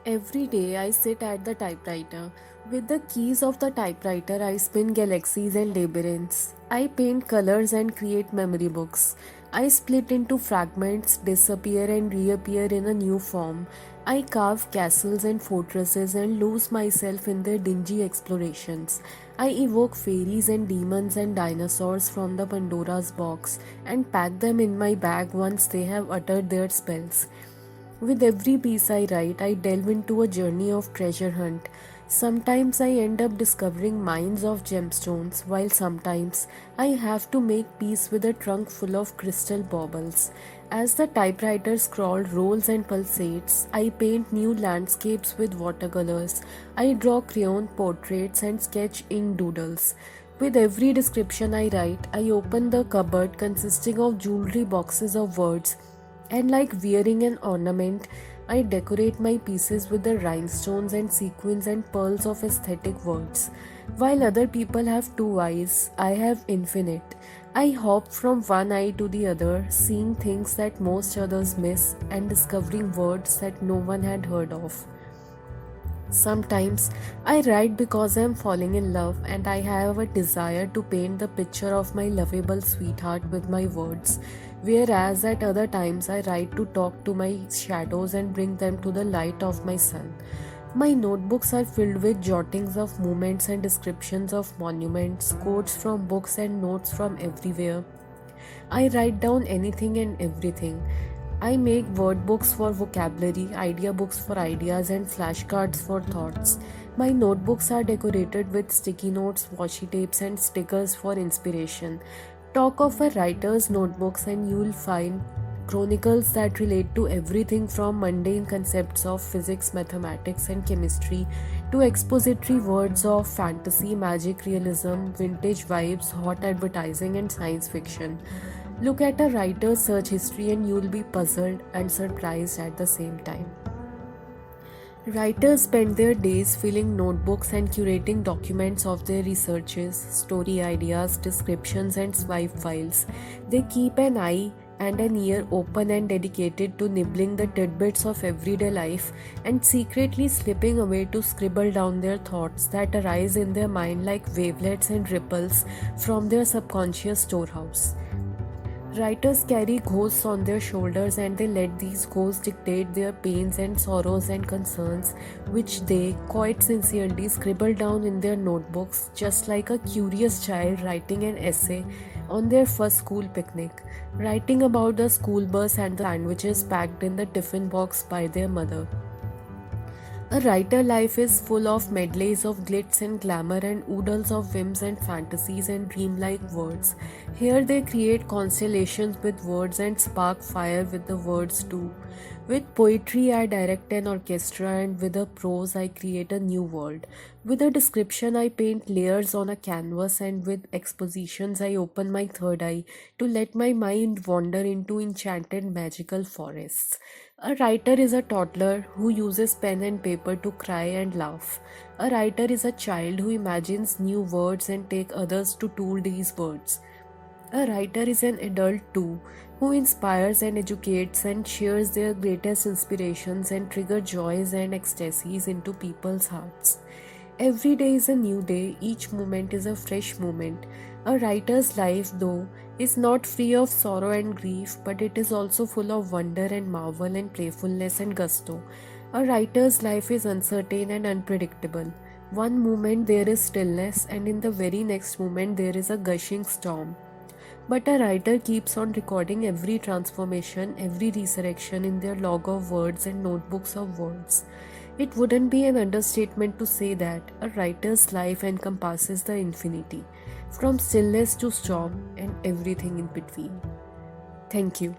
Every day I sit at the typewriter. With the keys of the typewriter, I spin galaxies and labyrinths. I paint colors and create memory books. I split into fragments, disappear and reappear in a new form. I carve castles and fortresses and lose myself in their dingy explorations. I evoke fairies and demons and dinosaurs from the Pandora's box and pack them in my bag once they have uttered their spells. With every piece I write, I delve into a journey of treasure hunt. Sometimes I end up discovering mines of gemstones, while sometimes I have to make peace with a trunk full of crystal baubles. As the typewriter scroll rolls and pulsates, I paint new landscapes with watercolors. I draw crayon portraits and sketch ink doodles. With every description I write, I open the cupboard consisting of jewelry boxes of words, and like wearing an ornament, I decorate my pieces with the rhinestones and sequins and pearls of aesthetic words. While other people have two eyes, I have infinite. I hop from one eye to the other, seeing things that most others miss and discovering words that no one had heard of. Sometimes I write because I am falling in love and I have a desire to paint the picture of my lovable sweetheart with my words, whereas at other times I write to talk to my shadows and bring them to the light of my sun. My notebooks are filled with jottings of moments and descriptions of monuments, quotes from books and notes from everywhere. I write down anything and everything. I make word books for vocabulary, idea books for ideas, and flashcards for thoughts. My notebooks are decorated with sticky notes, washi tapes, and stickers for inspiration. Talk of a writer's notebooks, and you'll find chronicles that relate to everything from mundane concepts of physics, mathematics, and chemistry to expository words of fantasy, magic, realism, vintage vibes, hot advertising, and science fiction. Look at a writer's search history and you'll be puzzled and surprised at the same time. Writers spend their days filling notebooks and curating documents of their researches, story ideas, descriptions, and swipe files. They keep an eye and an ear open and dedicated to nibbling the tidbits of everyday life and secretly slipping away to scribble down their thoughts that arise in their mind like wavelets and ripples from their subconscious storehouse. Writers carry ghosts on their shoulders and they let these ghosts dictate their pains and sorrows and concerns, which they, quite sincerely, scribble down in their notebooks, just like a curious child writing an essay on their first school picnic, writing about the school bus and the sandwiches packed in the tiffin box by their mother. A writer life is full of medleys of glitz and glamour and oodles of whims and fantasies and dreamlike words. Here they create constellations with words and spark fire with the words too. With poetry I direct an orchestra and with a prose I create a new world. With a description I paint layers on a canvas and with expositions I open my third eye to let my mind wander into enchanted magical forests. A writer is a toddler who uses pen and paper to cry and laugh. A writer is a child who imagines new words and take others to tool these words. A writer is an adult too, who inspires and educates and shares their greatest inspirations and trigger joys and ecstasies into people's hearts. Every day is a new day, each moment is a fresh moment. A writer's life, though, is not free of sorrow and grief, but it is also full of wonder and marvel and playfulness and gusto. A writer's life is uncertain and unpredictable. One moment there is stillness, and in the very next moment there is a gushing storm. But a writer keeps on recording every transformation, every resurrection in their log of words and notebooks of words. It wouldn't be an understatement to say that a writer's life encompasses the infinity, from stillness to storm and everything in between. Thank you.